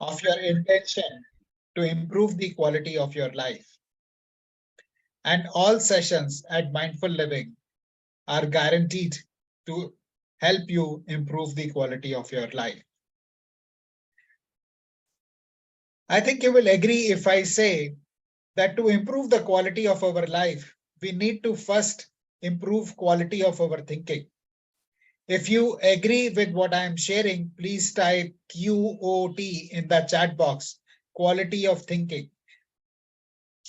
of your intention to improve the quality of your life. And all sessions at Mindful Living are guaranteed to help you improve the quality of your life. I think you will agree if I say that to improve the quality of our life, we need to first improve quality of our thinking. If you agree with what I am sharing, please type QOT in the chat box, quality of thinking.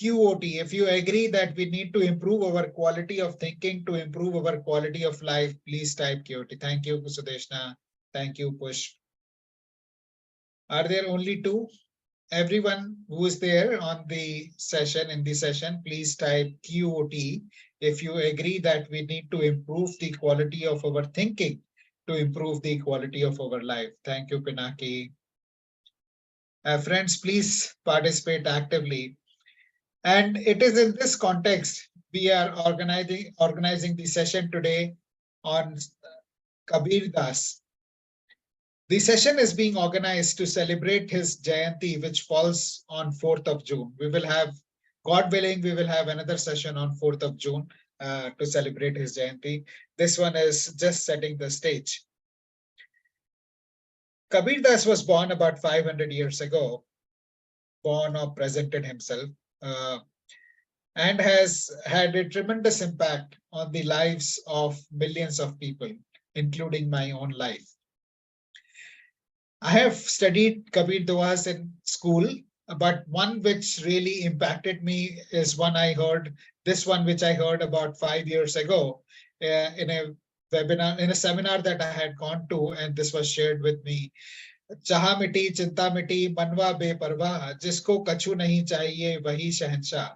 QOT, if you agree that we need to improve our quality of thinking to improve our quality of life, please type QOT. Thank you, Sudeshna. Thank you, Push. Are there only two? Everyone who is there on the session, in the session, please type QOT if you agree that we need to improve the quality of our thinking to improve the quality of our life. Thank you, Pinaki. Friends, please participate actively. And it is in this context we are organizing the session today on Kabir Das. The session is being organized to celebrate his Jayanti, which falls on 4th of June. We will have, God willing, we will have another session on 4th of June to celebrate his Jayanti. This one is just setting the stage. Kabir Das was born about 500 years ago, born or presented himself, and has had a tremendous impact on the lives of millions of people, including my own life. I have studied Kabir Dohas in school, but one which really impacted me is one I heard, this one which I heard about 5 years ago in a webinar, in a seminar that I had gone to, and this was shared with me. Chaha miti, chinta miti, manwa beparwah, jisko kachu nahi chahiye, wahi shahenshah.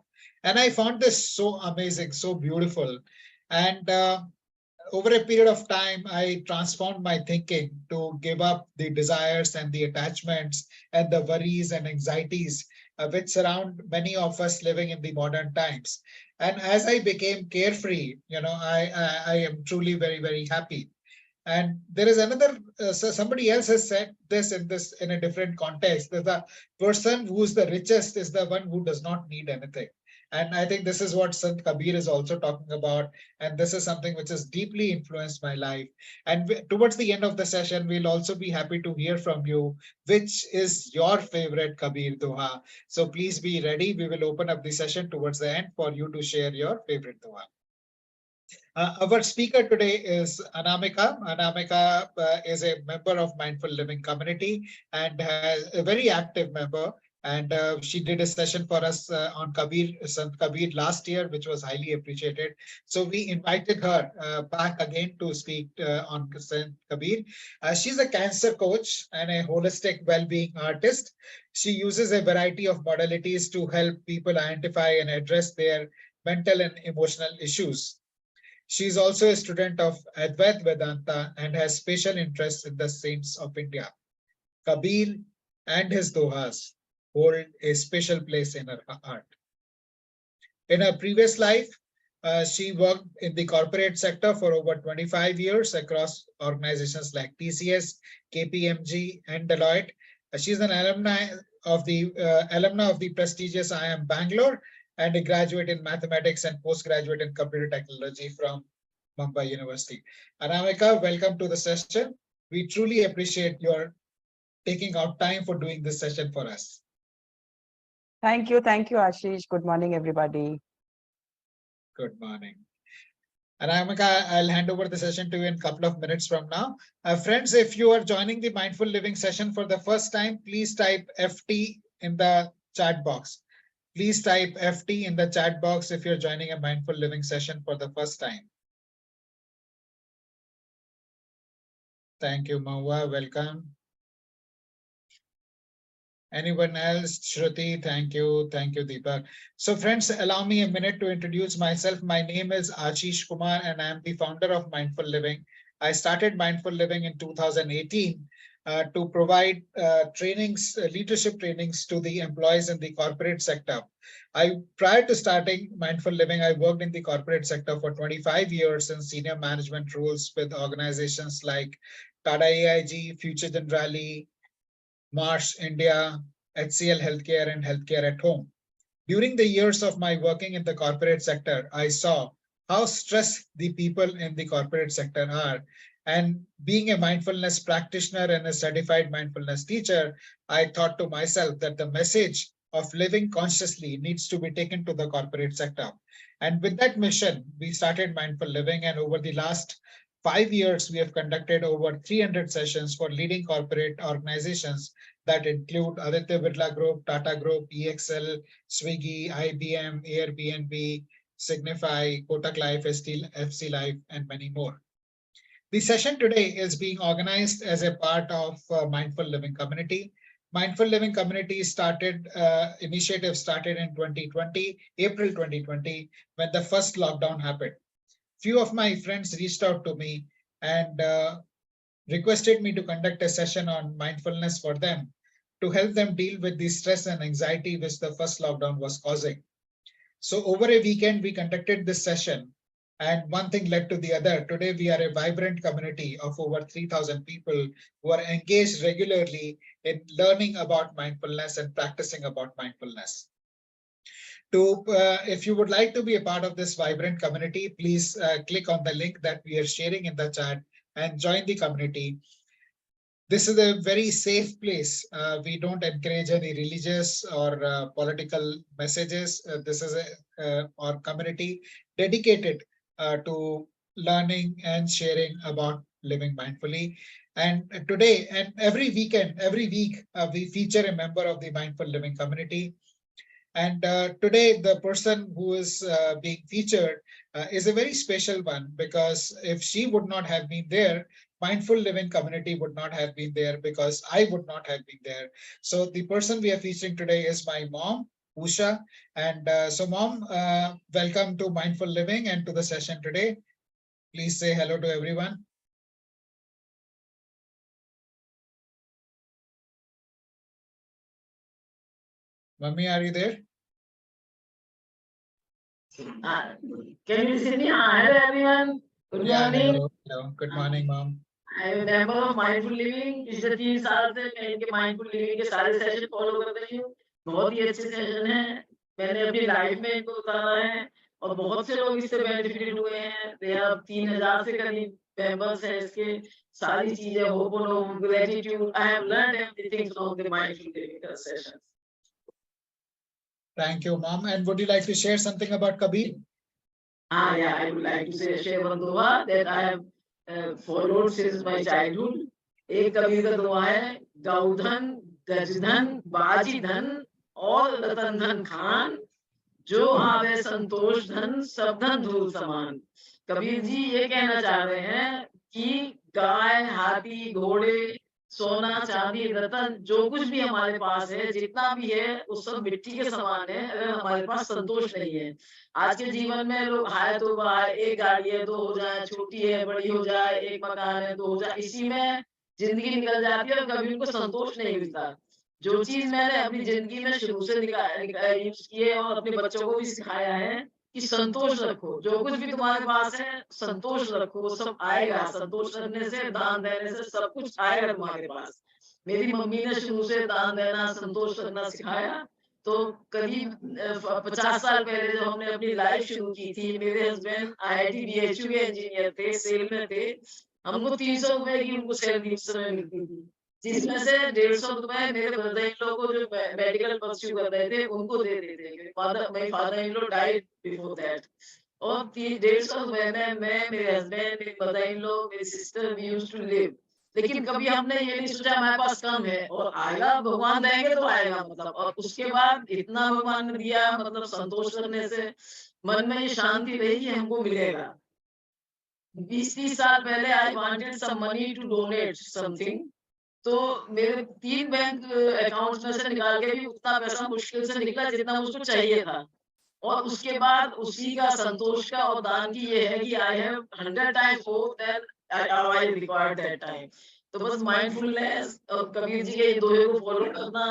And I found this so amazing, so beautiful. And over a period of time, I transformed my thinking to give up the desires and the attachments and the worries and anxieties which surround many of us living in the modern times. And as I became carefree, I am truly very, very happy. And there is another, so somebody else has said this in a different context, that the person who's the richest is the one who does not need anything. And I think this is what Sant Kabir is also talking about. And this is something which has deeply influenced my life. And towards the end of the session, we'll also be happy to hear from you, which is your favorite Kabir Doha. So please be ready. We will open up the session towards the end for you to share your favorite Doha. Our speaker today is Anamika. Anamika is a member of Mindful Living community and has a very active member. And she did a session for us on Kabir, Sant Kabir last year, which was highly appreciated. So we invited her back again to speak on Sant Kabir. She's a cancer coach and a holistic well-being artist. She uses a variety of modalities to help people identify and address their mental and emotional issues. She is also a student of Advait Vedanta and has special interests in the saints of India. Kabir and his Dohas hold a special place in her heart. In her previous life, she worked in the corporate sector for over 25 years across organizations like TCS, KPMG, and Deloitte. She's an alumna of the prestigious IIM Bangalore and a graduate in mathematics and postgraduate in computer technology from Mumbai University. Anamika, welcome to the session. We truly appreciate your taking out time for doing this session for us. Thank you, Ashish. Good morning, everybody. Good morning. Anamika, I'll hand over the session to you in a couple of minutes from now. Friends, if you are joining the Mindful Living session for the first time, please type FT in the chat box. Please type FT in the chat box if you're joining a Mindful Living session for the first time. Thank you, Maua. Welcome. Anyone else? Shruti, thank you. Thank you, Deepak. So friends, allow me a minute to introduce myself. My name is Ashish Kumar and I am the founder of Mindful Living. I started Mindful Living in 2018 to provide trainings, leadership trainings to the employees in the corporate sector. Prior to starting Mindful Living, I worked in the corporate sector for 25 years in senior management roles with organizations like Tata AIG, Future Generali, Marsh India, HCL Healthcare, and Healthcare at Home. During the years of my working in the corporate sector, I saw how stressed the people in the corporate sector are. And being a mindfulness practitioner and a certified mindfulness teacher, I thought to myself that the message of living consciously needs to be taken to the corporate sector. And with that mission, we started Mindful Living. And over the last 5 years, we have conducted over 300 sessions for leading corporate organizations that include Aditya Birla Group, Tata Group, EXL, Swiggy, IBM, Airbnb, Signify, Kotak Life, FC Life, and many more. The session today is being organized as a part of Mindful Living Community. Mindful Living Community initiative started in 2020, April 2020, when the first lockdown happened. Few of my friends reached out to me and requested me to conduct a session on mindfulness for them to help them deal with the stress and anxiety which the first lockdown was causing. So over a weekend, we conducted this session and one thing led to the other. Today, we are a vibrant community of over 3,000 people who are engaged regularly in learning about mindfulness and practicing about mindfulness. If you would like to be a part of this vibrant community, please click on the link that we are sharing in the chat and join the community. This is a very safe place. We don't encourage any religious or political messages. This is our community dedicated to learning and sharing about living mindfully. And today and every week, we feature a member of the Mindful Living community. And today, the person who is being featured is a very special one, because if she would not have been there, Mindful Living community would not have been there, because I would not have been there. So the person we are featuring today is my mom, Usha. And so mom, welcome to Mindful Living and to the session today. Please say hello to everyone. Mummy, are you there? Can you listen me? Hello everyone. Good morning. Hello. Good morning, mom. I am a member of Mindful Living. पिछले 3 साल से मैं इनके Mindful Living के सारे session follow कर रही हूँ. बहुत ही अच्छे सेशन हैं. मैंने अपनी लाइफ में इनको उतारा है और बहुत से लोग इससे बेनिफिटेड हुए हैं. They have 3000 से करीब मेंबर्स हैं इसके. सारी चीजें होपोनो, gratitude. I have learned everything from the Mindful Living sessions. Thank you, mom. And would you like to share something about Kabir? Yeah, I would like to share one doha that I have followed since my childhood. एक कबीर का दुआ है, गौधन, गजधन, बाजी धन और रतन धन खान, जो आवे संतोष धन, सब धन धूल समान. कबीर जी ये कहना चाह रहे हैं कि गाय, हाथी, घोड़े, सोना, चांदी, रतन, जो कुछ भी हमारे पास है, जितना भी है, वो सब मिट्टी के समान है, अगर हमारे पास संतोष नहीं है. आज के जीवन में लोग हाय तो बाय, एक गाड़ी है, 2 हो जाए, छोटी है, बड़ी हो जाए, एक मकान है, 2 हो जाए, इसी में जिंदगी निकल जाती है और कभी उनको संतोष नहीं मिलता. जो चीज मैंने अपनी जिंदगी में शुरू से यूज की है और अपने बच्चों को भी सिखाया है कि संतोष रखो. जो कुछ भी तुम्हारे पास है, संतोष रखो, वो सब आएगा. संतोष रखने से, दान देने से सब कुछ आएगा तुम्हारे पास. मेरी मम्मी ने शुरू से दान देना, संतोष रखना सिखाया. तो करीब 50 साल पहले जब हमने अपनी लाइफ शुरू की थी, मेरे हस्बैंड IIT BHU के इंजीनियर थे, सेल में थे. हमको 300 रुपए की उनको सैलरी उस समय मिलती थी, जिसमें से 150 रुपए मेरे ब्रदर इन लोग को जो मेडिकल परस्यू कर रहे थे उनको दे देते थे. Father in law died before that. और 150 रुपए में मैं, मेरे हस्बैंड, मेरे ब्रदर इन लॉ, मेरी sister, we used to live. लेकिन कभी हमने ये नहीं सोचा हमारे पास कम है और आएगा, भगवान देंगे तो आएगा मतलब. और उसके बाद इतना भगवान ने दिया, मतलब संतोष करने से मन में ये शांति रही कि हमको मिलेगा. 20-30 साल पहले I wanted some money to donate something, तो मेरे 3 बैंक अकाउंट्स में से निकाल के भी उतना पैसा मुश्किल से निकला जितना मुझको चाहिए था. और उसके बाद उसी का संतोष का और दान की ये है कि I have 100 times more than I required that time. तो बस माइंडफुलनेस और कबीर जी के ये दोहे को फॉलो करना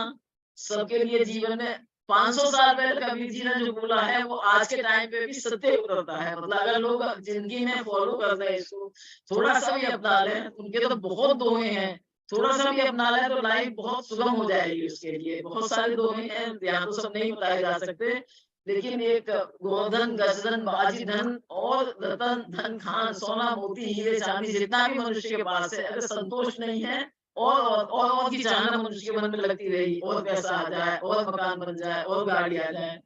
सबके लिए जीवन में. 500 साल पहले कबीर जी ने जो बोला है वो आज के टाइम पे भी सत्य उतरता है. मतलब अगर लोग जिंदगी में फॉलो कर रहे हैं इसको, थोड़ा सा भी अपना लें, उनके तो बहुत दोहे हैं थोड़ा सा भी अपना ले तो लाइफ बहुत सुगम हो जाएगी उसके लिए। बहुत सारे दोहे हैं, यहाँ तो सब नहीं बताए जा सकते, लेकिन एक गोधन, गजधन, बाजी धन और रतन धन खान, सोना मोती हीरे चांदी जितना भी मनुष्य के पास है, अगर संतोष नहीं है और की चाहना मनुष्य के मन में लगती रही, और पैसा आ जाए, और मकान बन जाए, और गाड़ी आ जाए।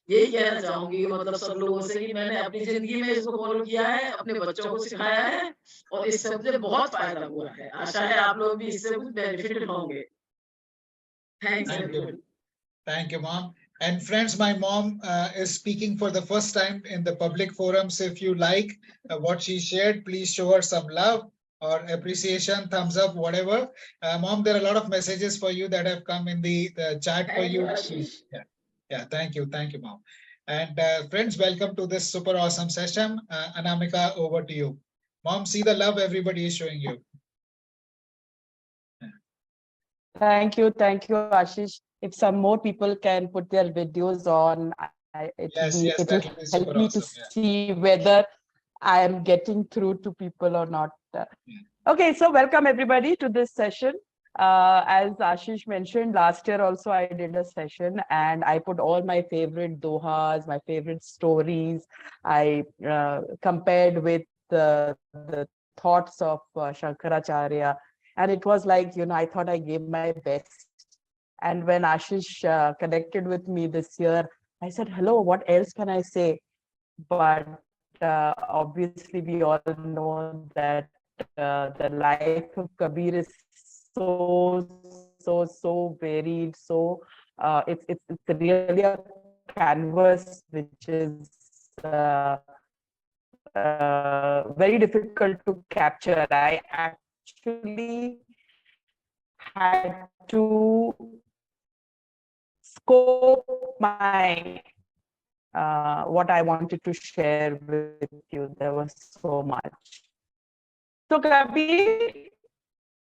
यही कहना चाहूंगी कि मतलब सब लोगों से कि मैंने अपनी जिंदगी में इसको फॉलो किया है, अपने बच्चों को सिखाया है, और इससे मुझे बहुत फायदा हुआ है। आशा है आप लोग भी इससे कुछ बेनिफिटेड होंगे। Thanks Thank you. Everyone. Thank you, Mom. And friends, my mom is speaking for the first time in the public forum. So if you like what she shared, please show her some love or appreciation, thumbs up, whatever. Mom, there are a lot of messages for you that have come in the chat for Thank you, you. Ashish. Yeah, thank you. Thank you, Mom. And friends, welcome to this super awesome session. Anamika, over to you. Mom, see the love everybody is showing you. Thank you, Ashish. If some more people can put their videos on, Yes, it will that will be help super me to awesome. Yeah. see whether I am getting through to people or not. Okay, so welcome everybody to this session. As Ashish mentioned, last year also I did a session and I put all my favorite dohas, my favorite stories. I compared with the thoughts of Shankaracharya. And it was like, I thought I gave my best. And when Ashish connected with me this year, I said, hello, what else can I say? But obviously, we all know that the life of Kabir is so varied. So it's really a canvas which is very difficult to capture. I actually had to scope my what I wanted to share with you. There was so much. So Kabir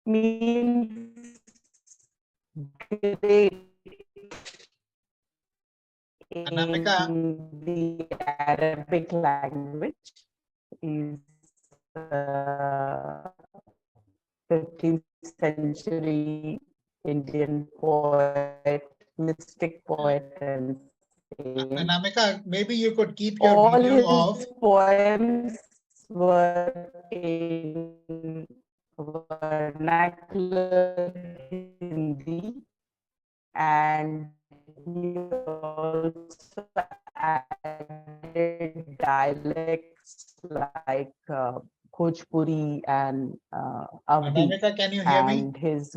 means great Anamika, in the Arabic language. Is 15th century Indian poet, mystic poet, and saint. Anamika, maybe you could keep your All video his off. poems were in vernacular Hindi, and he also added dialects like Bhojpuri and Avdi, Anamika, can you hear me? and his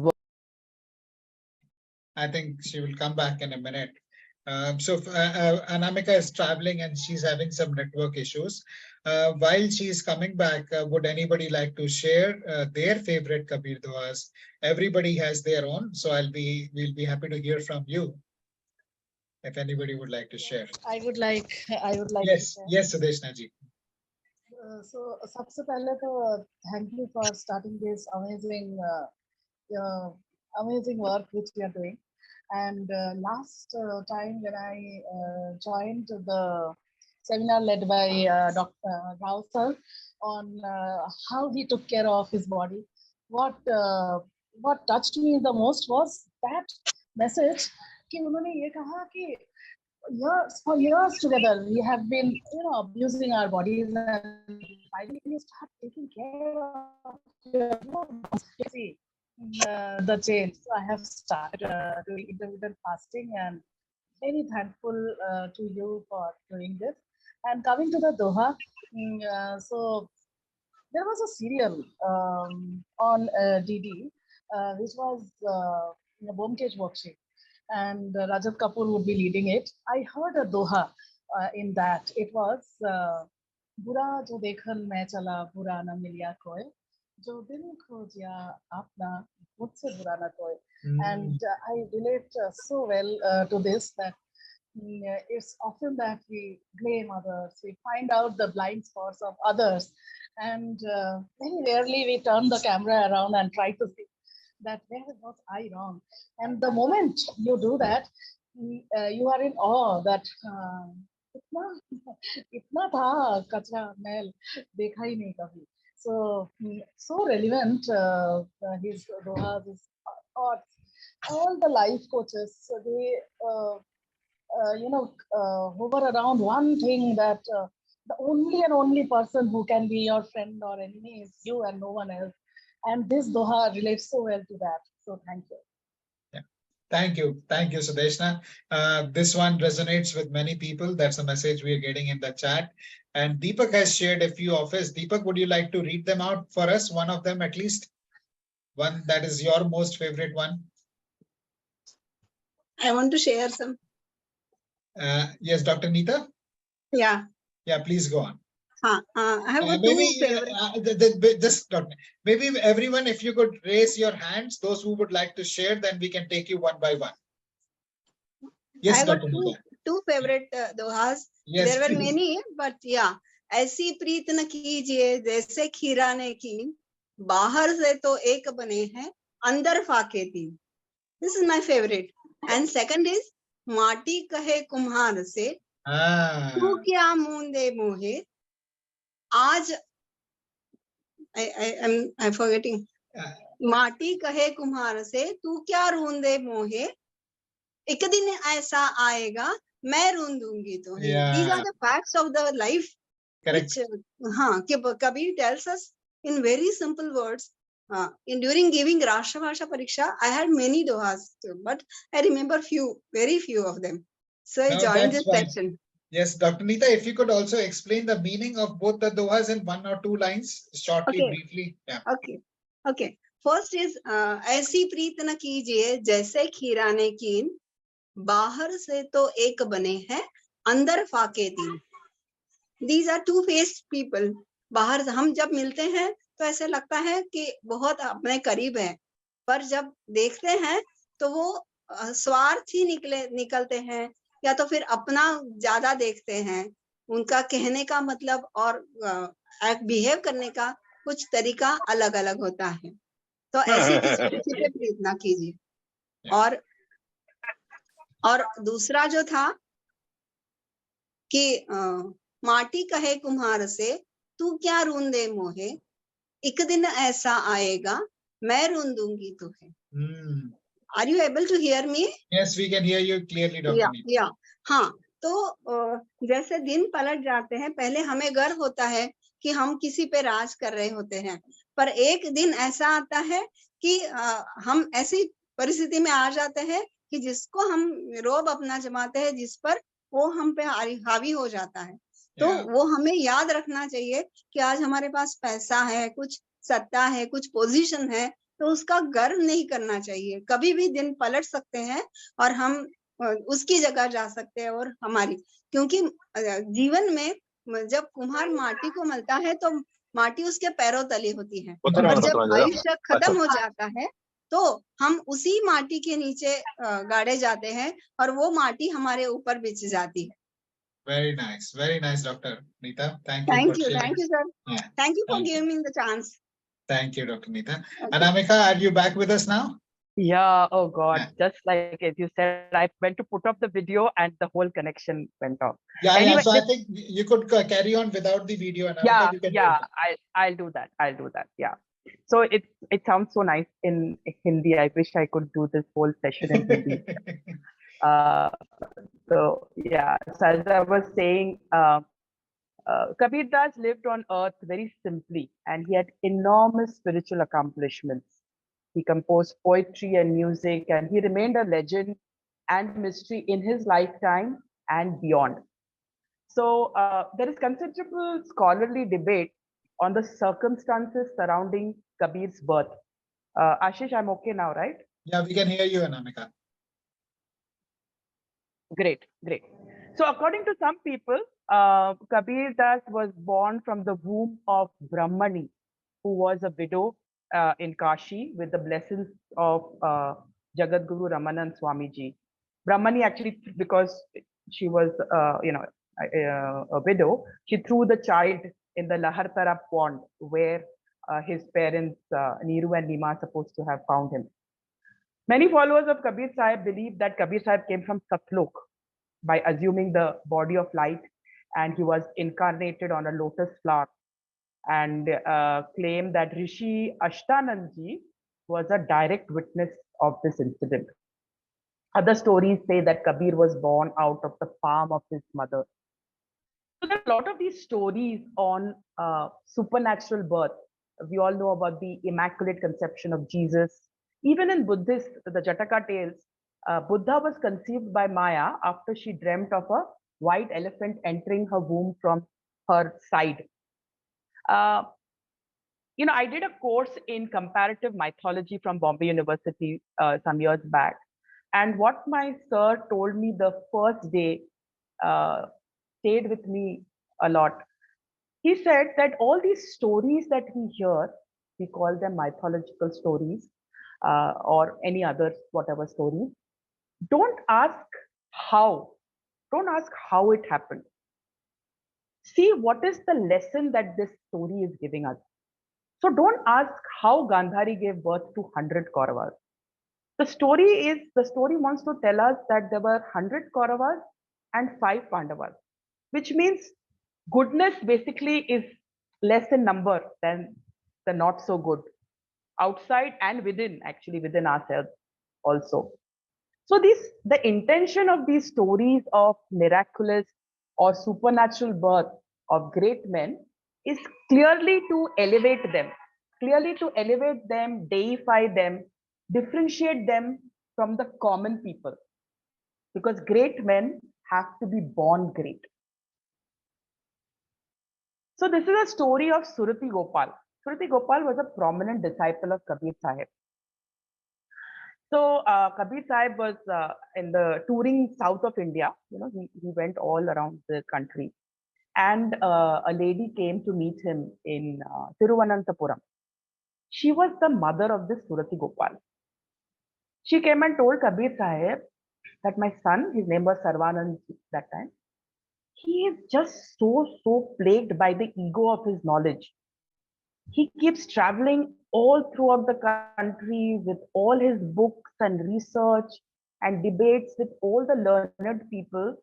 I think she will come back in a minute. Anamika is traveling and she's having some network issues. While she's coming back, would anybody like to share their favorite Kabir Dohas? Everybody has their own, so we'll be happy to hear from you. If anybody would like to share. I would like Yes, to share. yes, Sudeshna ji. So सबसे पहले तो thank you for starting this amazing work which we are doing. And last time when I joined the seminar led by Dr. Rao sir on how he took care of his body, what touched me the most was that message कि उन्होंने ये कहा कि for years together we have been abusing our bodies, and finally you start taking care of your body. The change. So I have started doing intermittent fasting, and very thankful to you for doing this. And coming to the Doha, so there was a serial on DD which was Bomkesh Bakshi, and Rajat Kapoor would be leading it. I heard a Doha in that. It was बुरा जो देखन मैं चला बुरा न मिलिया कोई जो दिल खोजिया अपना मुझसे बुरा न कोई. And I relate so well to this that it's often that we blame others, we find out the blind spots of others, and very rarely we turn the camera around and try to see that where was I wrong. And the moment you do that, you are in awe that इतना इतना था कचरा मैल देखा ही नहीं कभी. So so relevant. His Dohas, his thoughts. All the life coaches, so they hover around one thing, that the only and only person who can be your friend or enemy is you and no one else. And this Doha relates so well to that. So thank you. Thank you, Sudeshna. This one resonates with many people. That's a message we are getting in the chat. And Deepak has shared a few of his. Deepak, would you like to read them out for us? One of them at least. One that is your most favorite one. I want to share some. Yes, Dr. Neeta? Yeah. Yeah, please go on. I have got Maybe two favorite. just maybe everyone, if you could raise your hands, those who would like to share, then we can take you one by one. Yes, I have got Dr. Neeta. two favorite Dohas. Yes, There were please. many, but yeah. ऐसी प्रीत न कीजिए जैसे खीरा ने की, बाहर से तो एक बने हैं, अंदर फाके तीन. This is my favorite. And second is माटी कहे कुम्हार से, तू क्या मूंदे मोहे, आज I'm forgetting. माटी कहे कुम्हार से, तू क्या रूंदे मोहे, एक दिन ऐसा आएगा, मैं रूंद दूंगी तो. These are the facts of the life. Correct. Which Kabir tells us in very simple words. During giving Rashtrabhasha Pariksha, I had many dohas, but I remember very few of them. So I joined this section. Yes, Dr. Neeta, if you could also explain the meaning of both the dohas in one or two lines, shortly, briefly. Yeah. Okay. First is ऐसी प्रीत न कीजिए जैसे खीरा ने कीन, बाहर से तो एक बने हैं, अंदर फाके तीन. These are two-faced people. बाहर हम जब मिलते हैं तो ऐसे लगता है कि बहुत अपने करीब है, पर जब देखते हैं तो वो स्वार्थी निकलते हैं, या तो फिर अपना ज्यादा देखते हैं. उनका कहने का मतलब और बिहेव करने का कुछ तरीका अलग अलग होता है. तो ऐसी किसी पे प्रीत ना कीजिए. और दूसरा जो था कि माटी कहे कुम्हार से, तू क्या रूंदे मोहे, एक दिन ऐसा आएगा, मैं रूंदूंगी तुहे. Are you able to hear me? Yes, we can hear you clearly, Dr. Neeta. Yeah. हाँ, तो जैसे दिन पलट जाते हैं, पहले हमें गर्व होता है कि हम किसी पे राज कर रहे होते हैं, पर एक दिन ऐसा आता है कि हम ऐसी परिस्थिति में आ जाते हैं कि जिसको हम रोब अपना जमाते हैं, जिस पर वो हम पे हावी हो जाता है. तो वो हमें याद रखना चाहिए कि आज हमारे पास पैसा है, कुछ सत्ता है, कुछ पोजीशन है, तो उसका गर्व नहीं करना चाहिए. कभी भी दिन पलट सकते हैं और हम उसकी जगह जा सकते हैं. और हमारी, क्योंकि जीवन में जब कुम्हार माटी को मलता है तो माटी उसके पैरों तले होती है, और जब आयुष्य खत्म हो जाता है तो हम उसी माटी के नीचे गाड़े जाते हैं और वो माटी हमारे ऊपर बिछ जाती है. Very nice, Dr. Neeta. Thank you, sir. Yeah. Thank you for giving me the chance. Thank you, Dr. Neeta. Okay. Anamika, are you back with us now? Yeah, oh God, just like as you said, I went to put up the video and the whole connection went off. Anyway, so I think you could carry on without the video. Anamika, I'll do that. Yeah. So it sounds so nice in Hindi. I wish I could do this whole session in Hindi. So as I was saying, Kabir Das lived on earth very simply, and he had enormous spiritual accomplishments. He composed poetry and music, and he remained a legend and mystery in his lifetime and beyond. So there is considerable scholarly debate on the circumstances surrounding Kabir's birth. Ashish, I'm okay now, right? Yeah, we can hear you, Anamika. Great. So according to some people, Kabir Das was born from the womb of Brahmani, who was a widow in Kashi with the blessings of Jagadguru Ramanand Swamiji. Brahmani actually, because she was a widow, she threw the child in the Lahartara pond where his parents Neeru and Nima are supposed to have found him. Many followers of Kabir Sahib believe that Kabir Sahib came from Satlok by assuming the body of light, and he was incarnated on a lotus flower. and claim that Rishi Ashtananji was a direct witness of this incident. Other stories say that Kabir was born out of the palm of his mother. So there are a lot of these stories on supernatural birth. We all know about the Immaculate Conception of Jesus. Even in Buddhist, the Jataka tales, Buddha was conceived by Maya after she dreamt of a white elephant entering her womb from her side. I did a course in comparative mythology from Bombay University some years back. And what my sir told me the first day stayed with me a lot. He said that all these stories that we hear, we call them mythological stories or any other whatever stories. Don't ask how. Don't ask how it happened. See what is the lesson that this story is giving us. So don't ask how Gandhari gave birth to 100 Kauravas. The story wants to tell us that there were 100 Kauravas and 5 Pandavas, which means goodness basically is less in number than the not so good, outside and within, actually within ourselves also. So the intention of these stories of miraculous or supernatural birth of great men is clearly to elevate them, deify them, differentiate them from the common people. Because great men have to be born great. So this is a story of Surati Gopal. Surati Gopal was a prominent disciple of Kabir Sahib. So Kabir Sahib was in the touring south of India. He went all around the country. And a lady came to meet him in Thiruvananthapuram. She was the mother of this Surati Gopal. She came and told Kabir Sahib that my son, his name was Sarvanand that time, he is just so plagued by the ego of his knowledge. He keeps traveling all throughout the country with all his books and research and debates with all the learned people,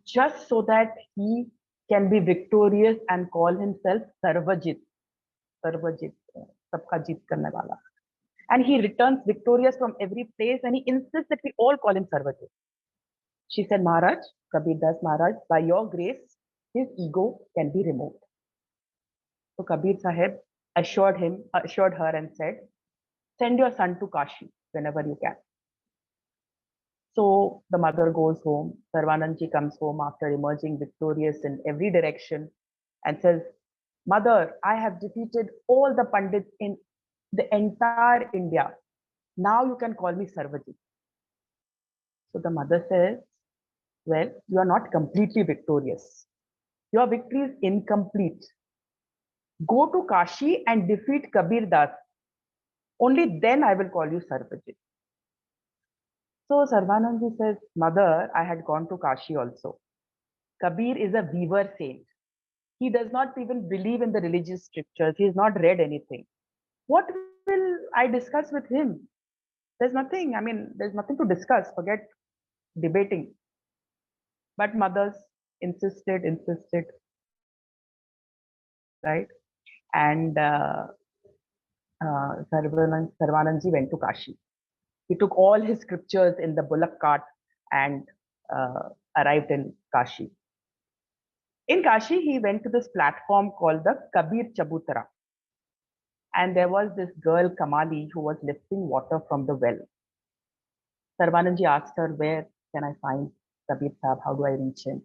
just so that he can be victorious and call himself Sarvajit, sabka jeet karne wala. And he returns victorious from every place, and he insists that we all call him Sarvajit. She said, Maharaj, Kabir Das Maharaj, by your grace, his ego can be removed. So Kabir Sahib assured her and said, send your son to Kashi whenever you can. So the mother goes home. Sarvanandji comes home after emerging victorious in every direction and says, Mother, I have defeated all the Pandits in the entire India. Now you can call me Sarvajit. So the mother says, well, you are not completely victorious. Your victory is incomplete. Go to Kashi and defeat Kabir Das. Only then I will call you Sarvajit. So Sarvanandji says, Mother, I had gone to Kashi also. Kabir is a weaver saint. He does not even believe in the religious scriptures. He has not read anything. What will I discuss with him? There's nothing. There's nothing to discuss. Forget debating. But mothers insisted, right? And Sarvanandji went to Kashi. He took all his scriptures in the bullock cart and arrived in Kashi. In Kashi, he went to this platform called the Kabir Chabutara. And there was this girl, Kamali, who was lifting water from the well. Sarvanandji asked her, where can I find Kabir Sahib? How do I reach him?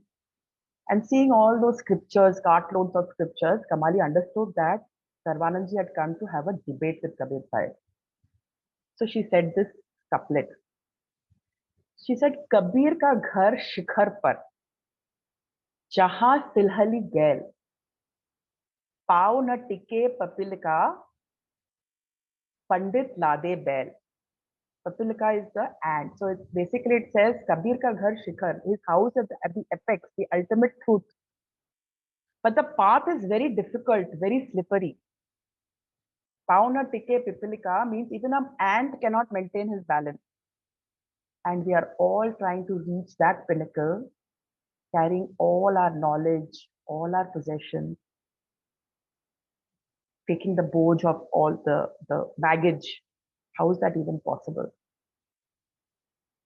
And seeing all those scriptures, cartloads of scriptures, Kamali understood that Sarvanandji had come to have a debate with Kabir Sahib. So she said this couplet. She said, Kabir ka ghar shikhar par, jahan silhali gail, pav na tike papil ka, pandit lade bail. Papilika is the ant. So it says Kabir ka ghar shikhar, his house is at the apex, the ultimate truth. But the path is very difficult, very slippery. Pauna tike pipilika means even an ant cannot maintain his balance. And we are all trying to reach that pinnacle, carrying all our knowledge, all our possessions. taking the boge of all the baggage. How is that even possible?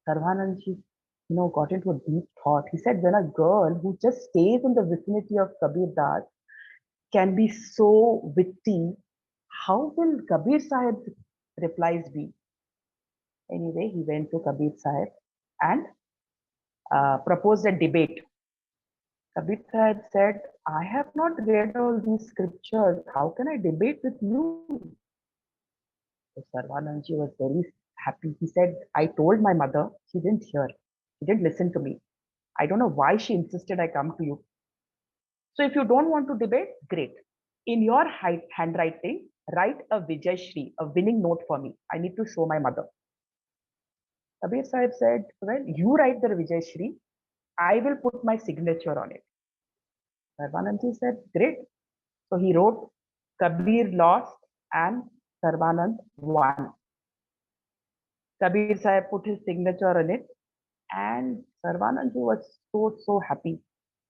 Sarvanandji, got into a deep thought. He said, when a girl who just stays in the vicinity of Kabir Das can be so witty, how will Kabir Sahib's replies be? Anyway, he went to Kabir Sahib and proposed a debate. Kabir Sahib said, I have not read all these scriptures. How can I debate with you? So Sarvanandji was very happy. He said, I told my mother, she didn't hear. She didn't listen to me. I don't know why she insisted I come to you. So if you don't want to debate, great. In your handwriting, write a Vijay Shri, a winning note for me. I need to show my mother. Kabir Sahib said, well, you write the Vijay Shri. I will put my signature on it. Sarvanandji said, great. So he wrote, Kabir lost and Sarvanand won. Kabir Sahib put his signature on it, and Sarvanandji was so happy.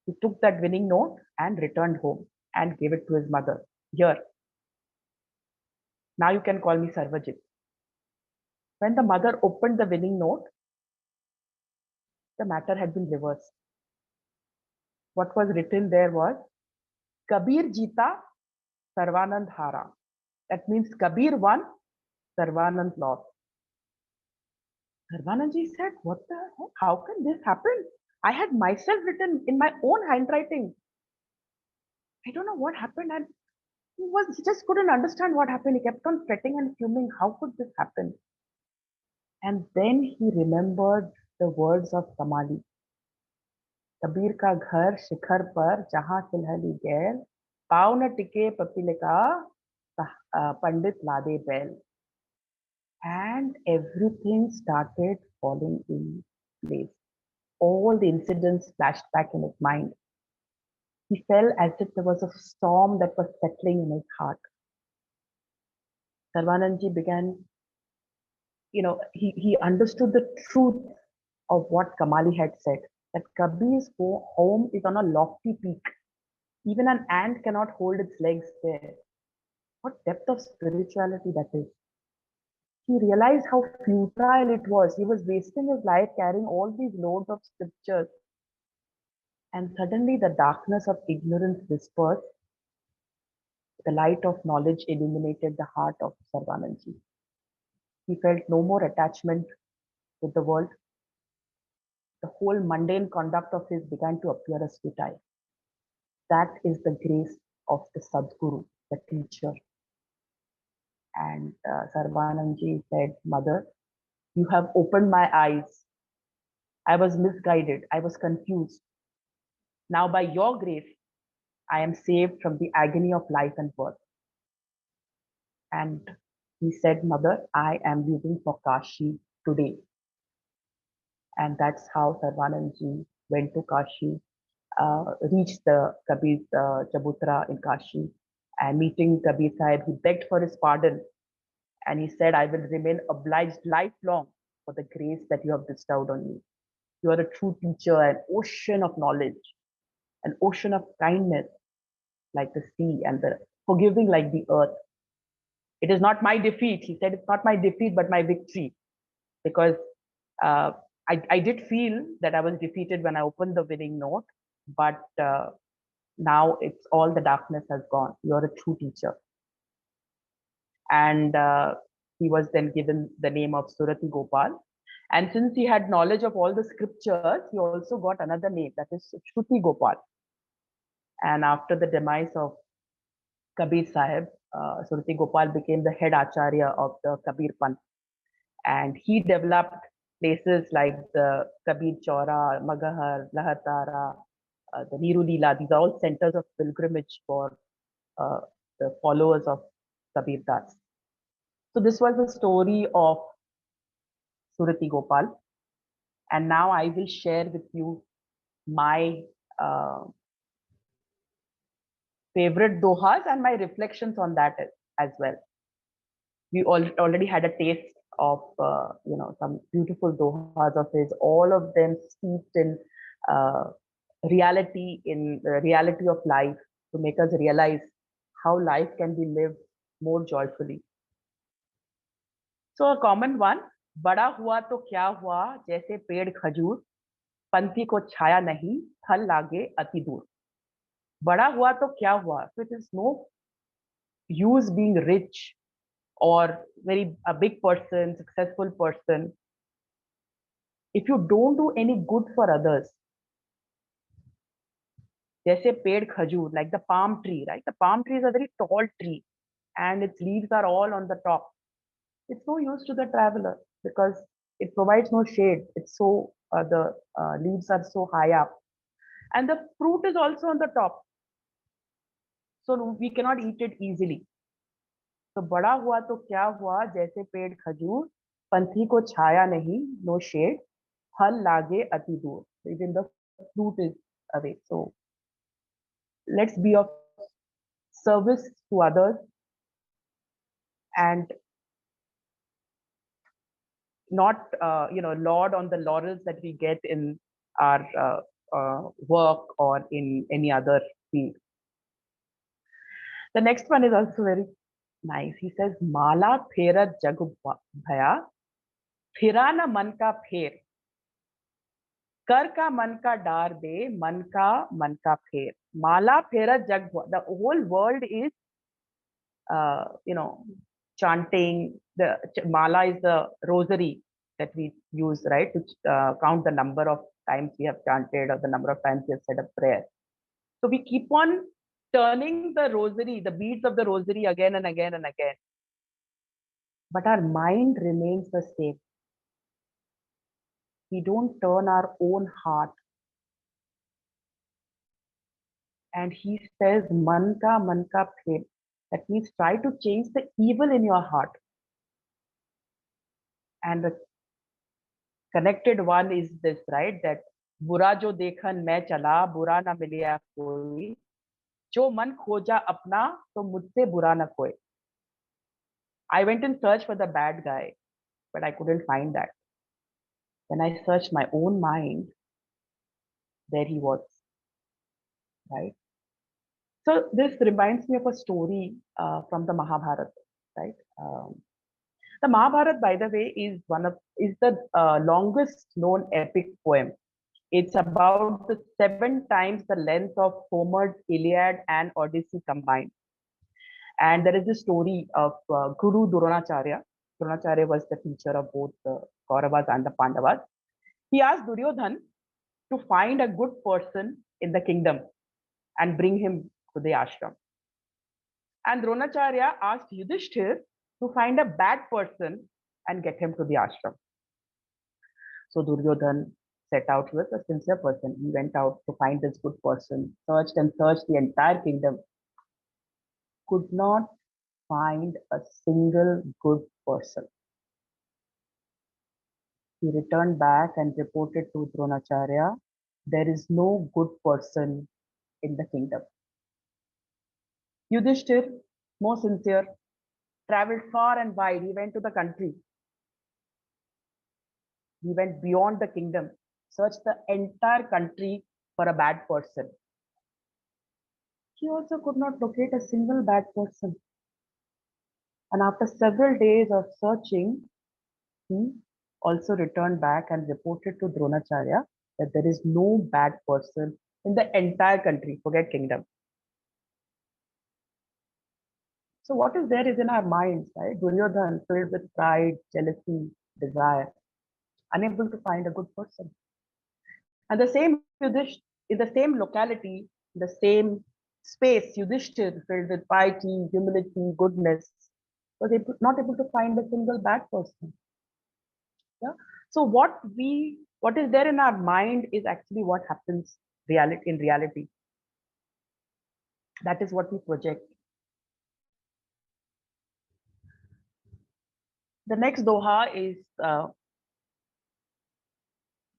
He took that winning note and returned home and gave it to his mother. Here, now you can call me Sarvajit. When the mother opened the winning note, the matter had been reversed. What was written there was, Kabir Jita, Sarvanand Hara. That means Kabir won, Sarvanand lost. Sarvanandji said, what the heck? How can this happen? I had myself written in my own handwriting. I don't know what happened, and he just couldn't understand what happened. He kept on fretting and fuming. How could this happen? And then he remembered the words of Kamali. Kabir ka ghar shikhar par jahan silhali gair, pav na tike papile ka pandit lade bel. And everything started falling in place. All the incidents flashed back in his mind. He felt as if there was a storm that was settling in his heart. Sarvanandji began, he understood the truth of what Kamali had said, that Kabir's home is on a lofty peak. Even an ant cannot hold its legs there. What depth of spirituality that is. He realized how futile it was. He was wasting his life carrying all these loads of scriptures. And suddenly the darkness of ignorance dispersed. The light of knowledge illuminated the heart of Sarvanandji. He felt no more attachment with the world. The whole mundane conduct of his began to appear as futile. That is the grace of the Sadguru, the teacher. And Sarvanandji said, Mother, you have opened my eyes. I was misguided. I was confused. Now by your grace, I am saved from the agony of life and birth. And he said, Mother, I am leaving for Kashi today. And that's how Sarvanandji went to Kashi, reached the Kabir Chabutra in Kashi, and meeting Kabir Sahib, he begged for his pardon. And he said, I will remain obliged lifelong for the grace that you have bestowed on me. You are a true teacher, an ocean of knowledge, an ocean of kindness, like the sea, and the forgiving like the earth. It is not my defeat. He said, it's not my defeat, but my victory. Because I did feel that I was defeated when I opened the winning note, but now it's all the darkness has gone. You're a true teacher. And he was then given the name of Surati Gopal. And since he had knowledge of all the scriptures, he also got another name, that is Shruti Gopal. And after the demise of Kabir Sahib, Surati Gopal became the head acharya of the Kabir Panth. And he developed places like the Kabir Chaura, Magahar, Lahatara, the Niru Leela. These are all centers of pilgrimage for the followers of Kabir Das. So this was the story of Surati Gopal. And now I will share with you my favorite dohas and my reflections on that as well. We already had a taste of some beautiful dohas of his, all of them steeped in reality of life, to make us realize how life can be lived more joyfully. So a common one, बड़ा हुआ तो क्या हुआ जैसे पेड़ खजूर, पंथी को छाया नहीं, फल लागे अति दूर. बड़ा हुआ तो क्या हुआ? So it is no use being rich or a big person, successful person, if you don't do any good for others. जैसे पेड़ खजूर, like the palm tree, right? The palm tree is a very tall tree and its leaves are all on the top. It's no use to the traveler because it provides no shade. It's so, the leaves are so high up and the fruit is also on the top. So we cannot eat it easily. So बड़ा हुआ तो क्या हुआ जैसे पेड़ खजूर, पंथी को छाया नहीं, no shade, फल लागे अति दूर. Even the fruit is away. So let's be of service to others and not laud on the laurels that we get in our work or in any other field. The next one is also very nice. He says, Mala phera jag bhaya, phira na man ka pher. Kar ka man ka dar de, man ka pher. Mala phera jag. The whole world is, chanting. The mala is the rosary that we use, right, to count the number of times we have chanted or the number of times we have said a prayer. So we keep on turning the rosary, the beads of the rosary again and again and again. But our mind remains the same. We don't turn our own heart. And he says, man ka pher. That means try to change the evil in your heart. And the connected one is this, right? That बुरा जो देखन मैं चला, बुरा ना मिलिया कोई, जो मन खोजा अपना, तो मुझसे बुरा ना कोई. I went in search for the bad guy, but I couldn't find that. When I searched my own mind, there he was, right? So this reminds me of a story from the Mahabharata, right? The Mahabharata, by the way, is the longest known epic poem. It's about 7 times the length of Homer's Iliad and Odyssey combined. And there is this story of Guru Dronacharya. Dronacharya was the teacher of both the Kauravas and the Pandavas. He asked Duryodhan to find a good person in the kingdom and bring him to the ashram. And Dronacharya asked Yudhishthir to find a bad person and get him to the ashram. So Duryodhan set out. He was a sincere person. He went out to find this good person, searched and searched the entire kingdom, could not find a single good person. He returned back and reported to Dronacharya, there is no good person in the kingdom. Yudhishthir, more sincere, traveled far and wide. He went to the country. He went beyond the kingdom, searched the entire country for a bad person. He also could not locate a single bad person. And after several days of searching, he also returned back and reported to Dronacharya that there is no bad person in the entire country, forget kingdom. So what is there is in our minds, right? Duryodhan filled with pride, jealousy, desire, unable to find a good person. And the same Yudhishthir, in the same locality, the same space, Yudhishthir filled with piety, humility, goodness, was not able to find a single bad person. Yeah? So what is there in our mind is actually what happens in reality. That is what we project. The next Doha is,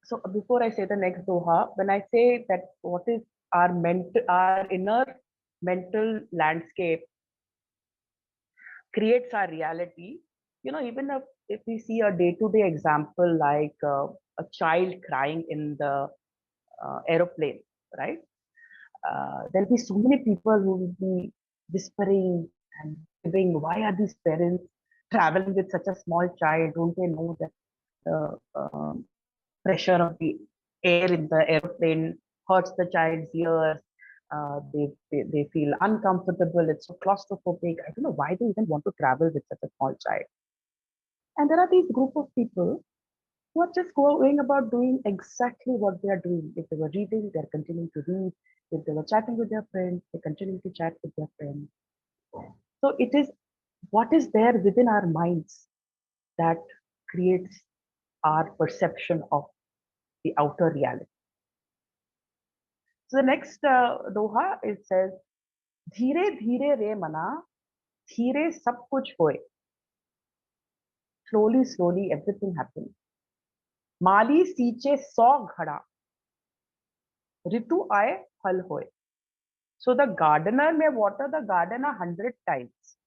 so before I say the next Doha, when I say that what is our inner mental landscape creates our reality, even if we see a day-to-day example like a child crying in the aeroplane, right? There'll be so many people who will be whispering and giving. Why are these parents traveling with such a small child? Don't they know that the pressure of the air in the airplane hurts the child's ears? They feel uncomfortable. It's so claustrophobic. I don't know why they even want to travel with such a small child. And there are these group of people who are just going about doing exactly what they are doing. If they were reading, they're continuing to read. If they were chatting with their friends, they continue to chat with their friends. So it is what is there within our minds that creates our perception of the outer reality. So the next Doha, it says, "Dheere dheere re mana, dheere sab kuch hoye." Slowly, slowly, everything happens. Mali सींचे 100 घड़ा, ऋतु आए फल होए. So the gardener may water the garden 100 times,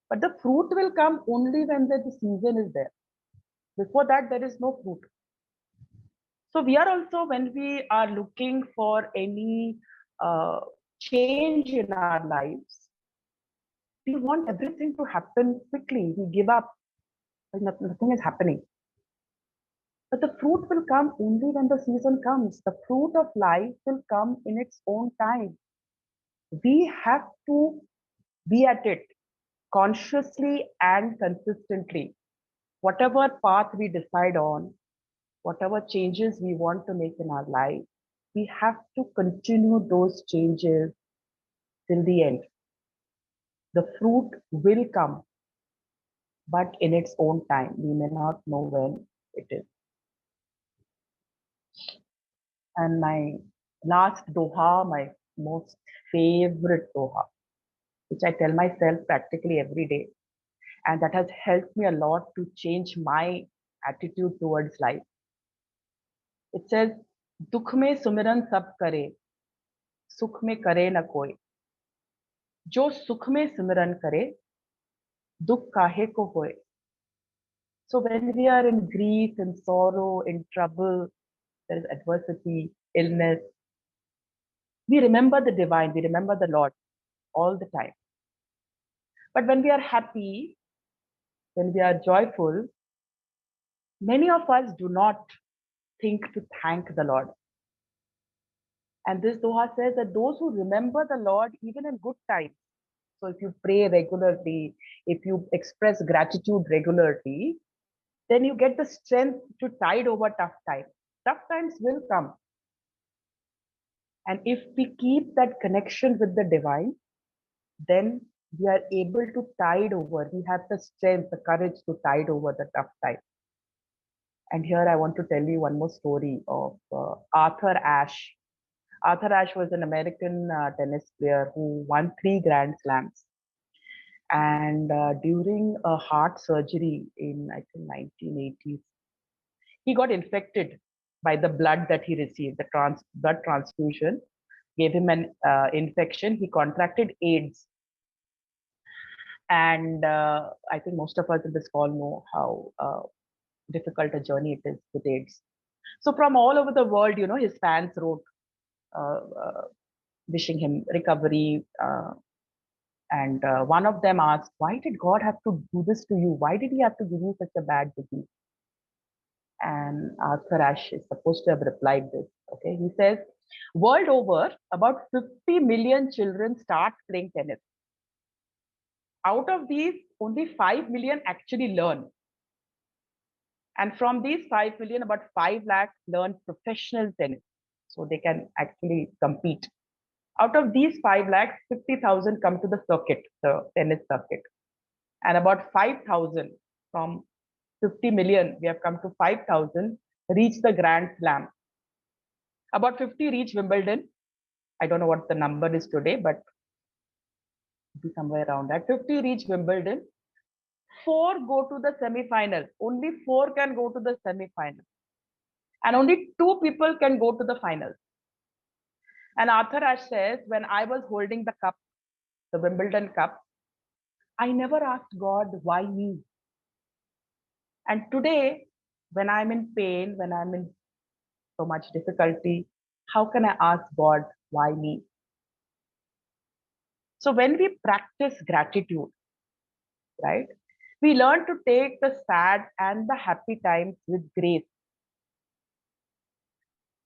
but the fruit will come only when the season is there. Before that, there is no fruit. So we are also, when we are looking for any change in our lives, we want everything to happen quickly. We give up, nothing is happening. But the fruit will come only when the season comes. The fruit of life will come in its own time. We have to be at it consciously and consistently. Whatever path we decide on, whatever changes we want to make in our life, we have to continue those changes till the end. The fruit will come, but in its own time. We may not know when it is. And my last Doha, my most favorite Doha, which I tell myself practically every day, and that has helped me a lot to change my attitude towards life. It says, "Dukh mein sumiran sab kare, sukh mein kare na koi. Jo sukh mein sumiran kare, dukh kahe ko hoye." So when we are in grief, in sorrow, in trouble, there is adversity, illness, we remember the divine, we remember the Lord all the time. But when we are happy, when we are joyful, many of us do not think to thank the Lord. And this Doha says that those who remember the Lord even in good times, so if you pray regularly, if you express gratitude regularly, then you get the strength to tide over tough times. Tough times will come. And if we keep that connection with the divine, then we are able to tide over. We have the strength, the courage to tide over the tough time. And here I want to tell you one more story of Arthur Ashe. Arthur Ashe was an American tennis player who won 3 Grand Slams. And during a heart surgery in, I think, 1980s, he got infected by the blood that he received. The blood transfusion gave him an infection. He contracted AIDS. And I think most of us in this call know how difficult a journey it is with AIDS. So from all over the world, you know, his fans wrote wishing him recovery. And one of them asked, "Why did God have to do this to you? Why did he have to give you such a bad disease?" And Arthur Ashe is supposed to have replied this. Okay, he says, "World over, about 50 million children start playing tennis. Out of these, only 5 million actually learn. And from these 5 million, about 5 lakh learn professional tennis. So they can actually compete. Out of these 5 lakhs, 50,000 come to the circuit, the tennis circuit. And about 5,000 from 50 million, we have come to 5,000, reach the Grand Slam. About 50 reach Wimbledon. I don't know what the number is today, but be somewhere around that. 50 reach Wimbledon. 4 go to the semi-final. Only 4 can go to the semi-final. And only 2 people can go to the final. And Arthur Ashe says, when I was holding the cup, the Wimbledon cup, I never asked God, why me? And today, when I'm in pain, when I'm in so much difficulty, how can I ask God, why me? So when we practice gratitude, right, we learn to take the sad and the happy times with grace.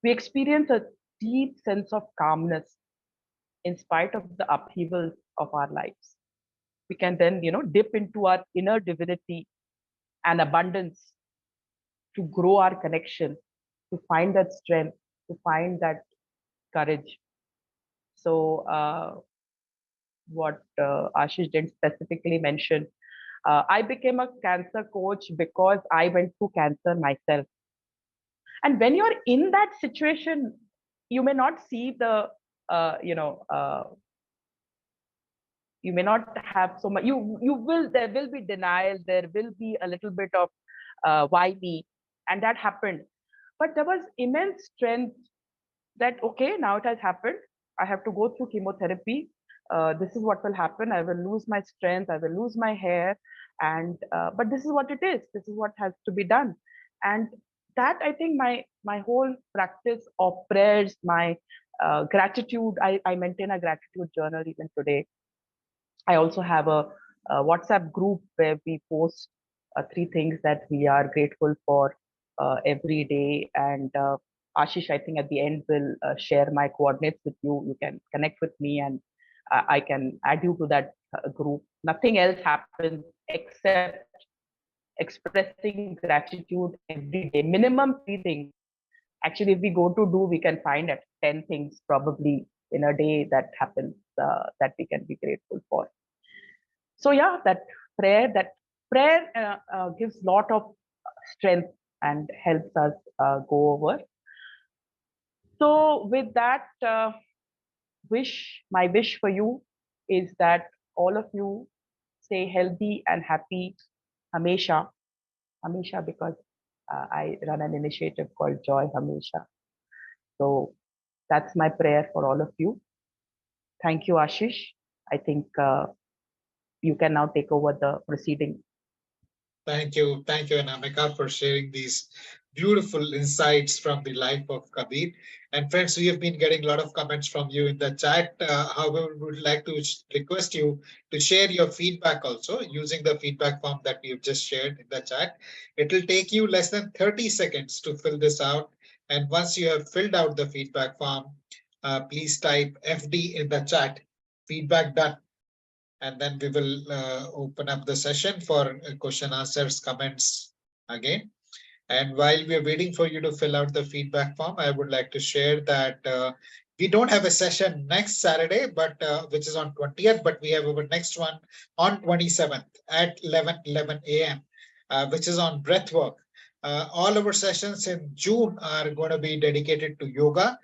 We experience a deep sense of calmness in spite of the upheavals of our lives. We can then, dip into our inner divinity and abundance to grow our connection, to find that strength, to find that courage. So, what Ashish didn't specifically mention, I became a cancer coach because I went through cancer myself. And when you're in that situation, you may not see the, you may not have so much, there will be denial, there will be a little bit of why me, and that happened. But there was immense strength that, okay, now it has happened. I have to go through chemotherapy. This is what will happen. I will lose my strength. I will lose my hair. And but this is what it is. This is what has to be done. And that, I think, my whole practice of prayers, my gratitude. I maintain a gratitude journal even today. I also have a WhatsApp group where we post 3 things that we are grateful for every day. And Ashish, I think at the end will share my coordinates with you. You can connect with me and I can add you to that group. Nothing else happens except expressing gratitude every day. Minimum 3 things. Actually, if we go to do, we can find at 10 things probably in a day that happens that we can be grateful for. So yeah, that prayer gives lot of strength and helps us go over. So with that, my wish for you is that all of you stay healthy and happy, Hamesha, because I run an initiative called Joy Hamesha. So that's my prayer for all of you. Thank you, Ashish. I think you can now take over the proceeding. Thank you, Anamika, for sharing these beautiful insights from the life of Kabir. And friends, we have been getting a lot of comments from you in the chat. However, we would like to request you to share your feedback also using the feedback form that we have just shared in the chat. It will take you less than 30 seconds to fill this out. And once you have filled out the feedback form, please type FD in the chat, feedback done. And then we will open up the session for question answers, comments again. And while we are waiting for you to fill out the feedback form, I would like to share that we don't have a session next Saturday, but which is on 20th, but we have our next one on 27th at 11 a.m., which is on breathwork. All our sessions in June are going to be dedicated to yoga.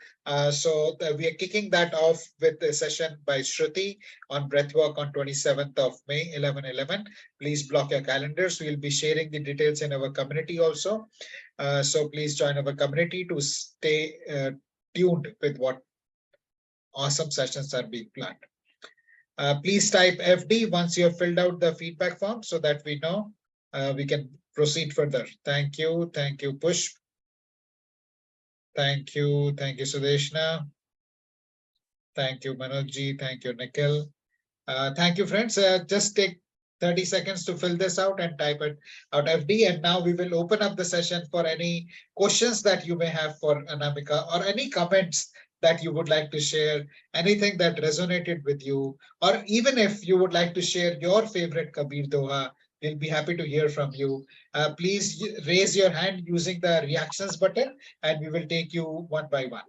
So we are kicking that off with a session by Shruti on breathwork on 27th of May, 11/11. Please block your calendars. We'll be sharing the details in our community also. So please join our community to stay tuned with what awesome sessions are being planned. Please type FD once you have filled out the feedback form so that we know we can proceed further. Thank you. Thank you, Push. Thank you. Thank you, Sudeshna. Thank you, Manojji. Thank you, Nikhil. Thank you, friends. Just take 30 seconds to fill this out and type it out FD. And now we will open up the session for any questions that you may have for Anamika or any comments that you would like to share, anything that resonated with you, or even if you would like to share your favorite Kabir Doha, we'll be happy to hear from you. Please raise your hand using the reactions button and we will take you one by one.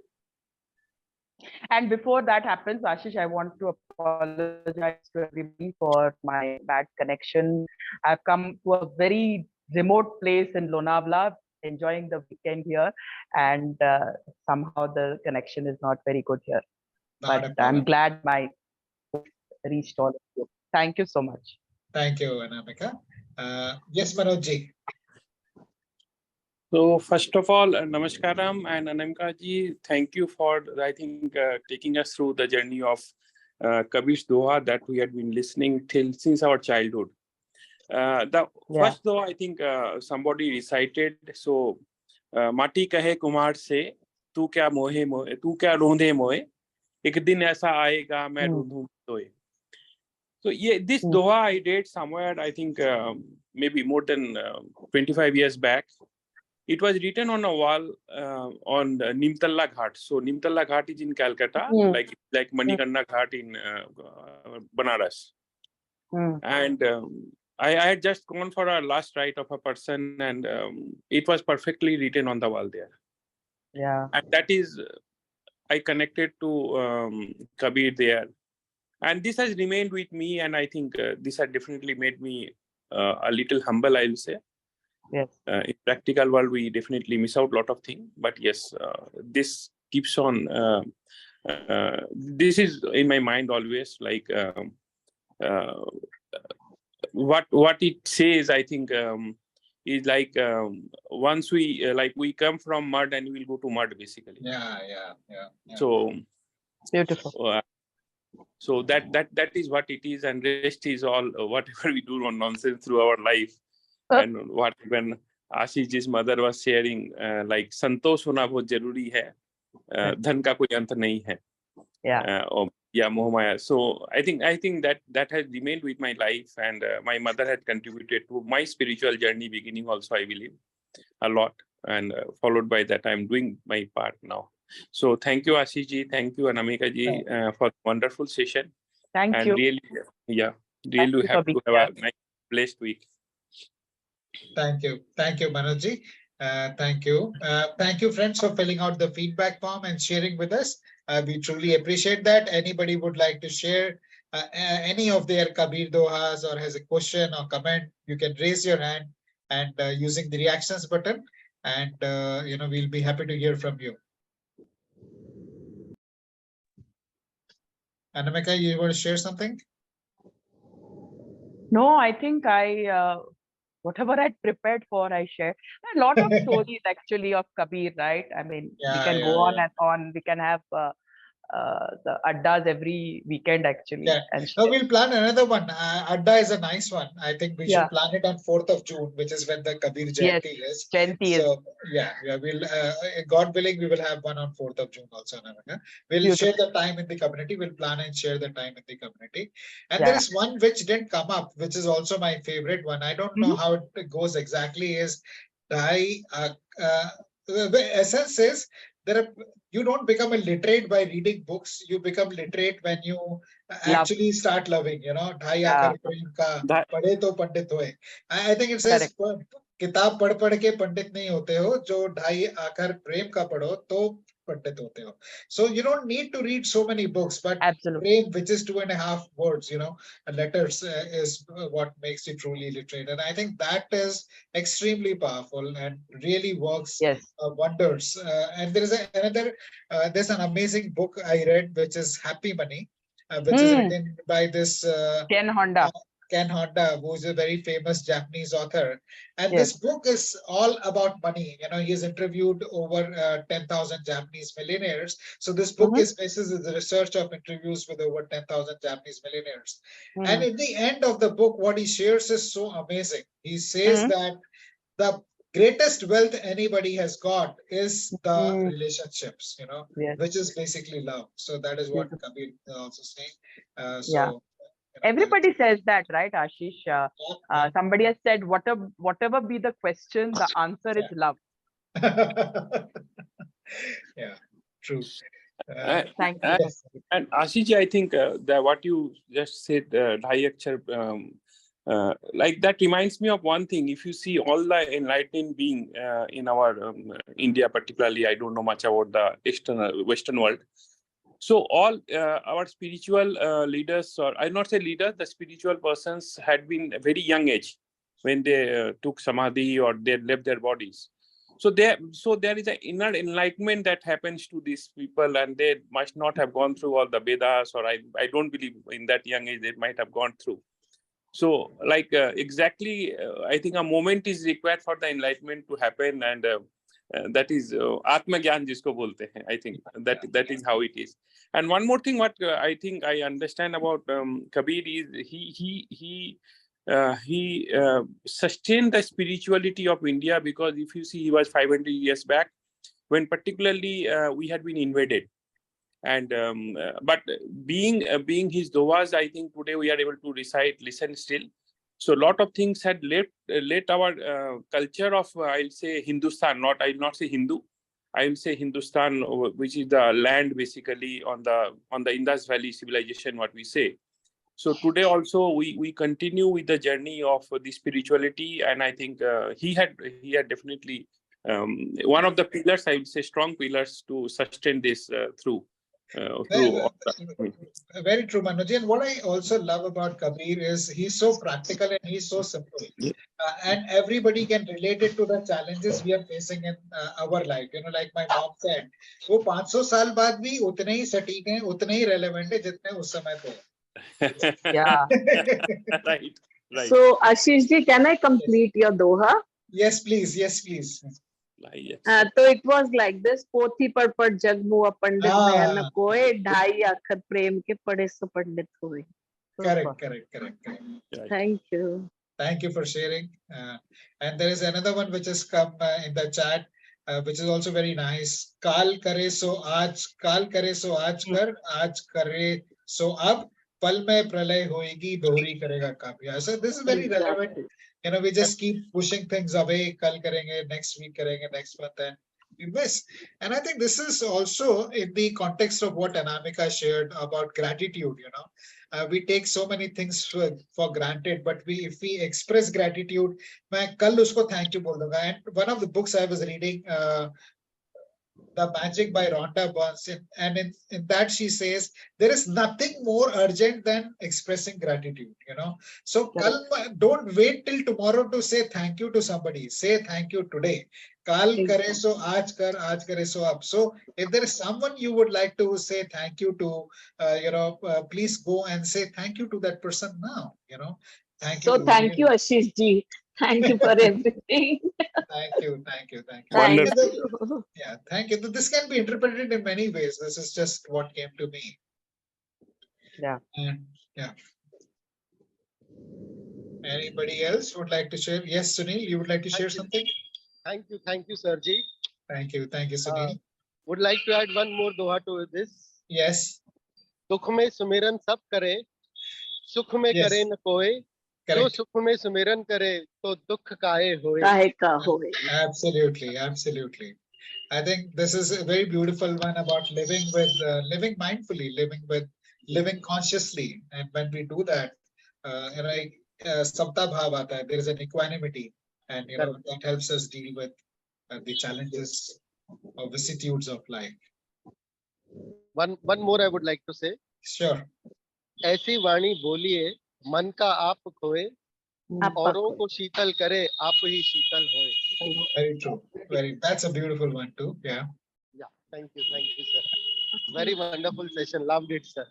And before that happens, Ashish, I want to apologize to everybody for my bad connection. I've come to a very remote place in Lonavala, enjoying the weekend here, and somehow the connection is not very good here. But I'm glad my reached all of you. Thank you so much. Thank you, Anamika. Yes, Manojji. So first of all, Namaskaram and Anamika ji, thank you for, I think, taking us through the journey of Kabir's Doha that we had been listening since our childhood. First Doha, I think somebody recited, so Mati kahe kumar se, tu kya rohde mohe, ek din aisa aayega main roondhu toye. So yeah, this Doha I did somewhere, I think maybe more than 25 years back. It was written on a wall on Nimtalla Ghat. So Nimtalla Ghat is in Calcutta, like Manikanna Ghat in Banaras. And I had just gone for a last rite of a person, and it was perfectly written on the wall there. Yeah. And that is, I connected to Kabir there. And this has remained with me, and I think this has definitely made me a little humble, I will say. Yes. In practical world, we definitely miss out a lot of things. But yes, this keeps on. This is in my mind always, like what it says. I think is like once we we come from mud and we will go to mud, basically. Yeah. So beautiful. So that is what it is, and rest is all whatever we do on nonsense through our life. And what when Ashish's mother was sharing, like संतोष होना बहुत जरूरी है, धन का कोई अंत नहीं है. Yeah, Mohamaya. So I think that has remained with my life, and my mother had contributed to my spiritual journey beginning also, I believe, a lot, and followed by that I'm doing my part now. So thank you, Ashish ji, thank you, Anamika ji, for the wonderful session. Thank you. Really, really have to have a nice, blessed week. Thank you, Manoj ji. Thank you, friends, for filling out the feedback form and sharing with us. We truly appreciate that. Anybody would like to share any of their Kabir Dohas or has a question or comment, you can raise your hand and using the reactions button, and we'll be happy to hear from you. Anamika, you want to share something? No, I think whatever I'd prepared for, I shared. A lot of stories actually of Kabir, right? I mean, we can go on and on. We can have the addas every weekend actually. Yeah. No, we'll plan another one. Adda is a nice one. I think we should plan it on 4th of June, which is when the Kabir Jayanti is. So yeah, we'll God willing, we will have one on 4th of June also. We'll share the time in the community. We'll plan and share the time in the community. And there is one which didn't come up, which is also my favorite one. I don't know how it goes exactly. Is the essence is you don't become a literate by reading books. You become literate when you actually start loving. Dhai aakar prem ka padhe to pandit hoye. I think it says किताब पढ़ के पंडित नहीं होते हो, जो ढाई आखर प्रेम का पढ़ो तो पंडित होते हो. So you don't need to read so many books, but prem, which is 2.5 words, letters, is what makes you truly literate. And I think that is extremely powerful and really works wonders. And there is there's an amazing book I read, which is Happy Money, which is written by this Ken Honda, who is a very famous Japanese author. And this book is all about money. He has interviewed over 10,000 Japanese millionaires. So this book is basis the research of interviews with over 10,000 Japanese millionaires. And in the end of the book, what he shares is so amazing. He says that the greatest wealth anybody has got is the relationships, which is basically love. So that is what Kabir is also saying. Everybody says that, right, Ashish? Somebody has said, whatever be the question, the answer is love. Yeah, true. Thank you. And Ashish, I think that what you just said, Dhai Akshar, like that reminds me of one thing. If you see all the enlightened being in our India, particularly, I don't know much about the Western world. So all our spiritual leaders, or I'll not say leaders, the spiritual persons had been a very young age when they took samadhi or they left their bodies. So there is an inner enlightenment that happens to these people, and they must not have gone through all the Vedas, or I don't believe in that young age they might have gone through. So like exactly, I think a moment is required for the enlightenment to happen, and that is Atma Gyan jisko bolte hain. I think that is how it is. And one more thing, what I think I understand about Kabir is he sustained the spirituality of India, because if you see, he was 500 years back when particularly we had been invaded. And but being his dohas, I think today we are able to listen still. So a lot of things had let our culture of I'll say Hindustan, I'll not say Hindu, I will say Hindustan, which is the land basically on the Indus Valley civilization, what we say. So today also we continue with the journey of the spirituality, and I think he had definitely one of the pillars, I would say, strong pillars to sustain this through. Very true, Manoj. And what I also love about Kabir is he's so practical and he's so simple. And everybody can relate it to the challenges we are facing in our life. You know, like my mom said, वो 500 साल बाद भी उतने ही सटीक हैं, उतने ही relevant है जितने उस समय पे. Yeah. Right. So, Ashish ji, can I complete your doha? Yes, please. Yes, please. Yes. So it was like this: पोथी पर जग मुआ पंडित नयन कोय, ढाई अखर प्रेम के पढ़े सो पंडित होए. Correct. Thank you. Thank you for sharing. And there is another one which has come in the chat, which is also very nice. काल करे सो आज कर, आज करे सो अब, पल में प्रलय होएगी, दोहरी करेगा Kavya. So this is very relevant. You know, we just keep pushing things away. Kal karenge, next week karenge, next month, and we miss. And I think this is also in the context of what Anamika shared about gratitude. You know, we take so many things for granted, but if we express gratitude, मैं कल उसको thank you बोल दूंगा. And one of the books I was reading, The Magic by Rhonda Burns, and in that she says there is nothing more urgent than expressing gratitude. You know, so don't wait till tomorrow to say thank you to somebody. Say thank you today. Kal kare so aaj kare so ab. So if there is someone you would like to say thank you to, please go and say thank you to that person now. You know, thank you. So thank you, Ashish ji. Thank you for everything. Thank you. Wonderful. Yeah, thank you. This can be interpreted in many ways. This is just what came to me. Yeah. Yeah. Anybody else would like to share? Yes, Sunil, you would like to share something? Thank you, Sirji. Thank you, Sunil. Would like to add one more doha to this. Yes. दुख में सुमिरन सब करे, सुख में करे न कोई. जो सुख में सुमिरन करे, तो दुख काहे होए. Absolutely. I think this is a very beautiful one about living mindfully, living consciously. And when we do that, sabta bhav aata hai. There is an equanimity, and that helps us deal with the challenges or vicissitudes of life. One more I would like to say. Sure. ऐसी वाणी बोलिए, मन का आप खोए, औरों को शीतल करे, आप ही शीतल होए. Very true. That's a beautiful one too. Yeah. Thank you, sir. Very wonderful session. Loved it, sir.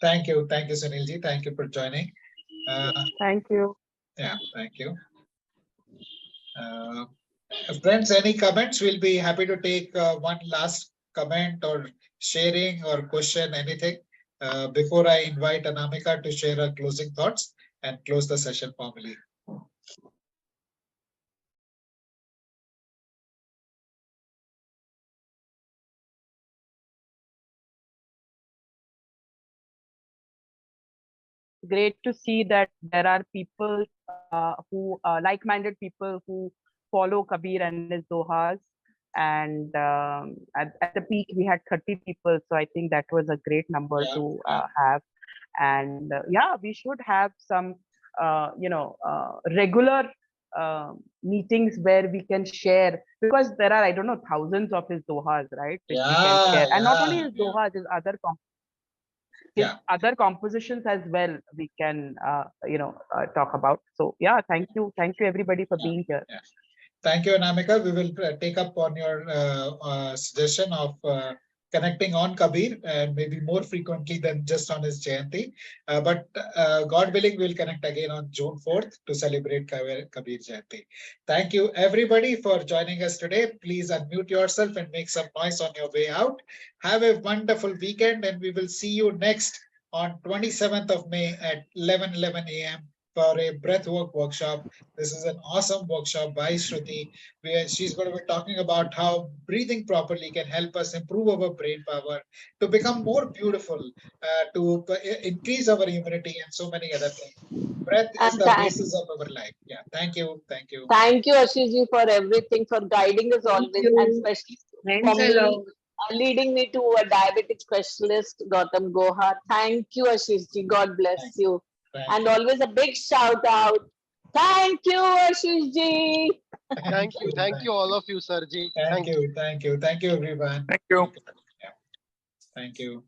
Thank you, Sunilji. Thank you for joining. Thank you. Yeah, thank you. Friends, any comments? We'll be happy to take one last comment or sharing or question, anything, before I invite Anamika to share her closing thoughts and close the session formally. Great to see that there are people who like-minded people who follow Kabir and his dohas. And at the peak, we had 30 people. So I think that was a great number to have. And we should have some, regular meetings where we can share, because there are, I don't know, thousands of his dohas, right? Which we can share. And not only his dohas, his other compositions as well, we can talk about. So thank you everybody for being here. Thank you, Anamika. We will take up on your suggestion of connecting on Kabir, and maybe more frequently than just on his Jayanti. But God willing, we'll connect again on June 4th to celebrate Kabir Jayanti. Thank you, everybody, for joining us today. Please unmute yourself and make some noise on your way out. Have a wonderful weekend, and we will see you next on 27th of May at 11:11 a.m. for a breathwork workshop. This is an awesome workshop by Shruti, where she's going to be talking about how breathing properly can help us improve our brain power to become more beautiful, to increase our immunity, and so many other things. Breath is And the basis of our life. Yeah, thank you. Thank you. thank you, Ashish ji, for everything, for guiding us Thank always, you. and especially Thanks for a me, lot. leading me to a diabetic specialist, Gautam Goha. Thank you, Ashish ji. God bless Thank you. Thank And you. always a big shout out. Thank you, Ashish ji. Thank you all of you, sir ji. Thank you. Thank you. Thank you, everyone. Thank you. Yeah. Thank you.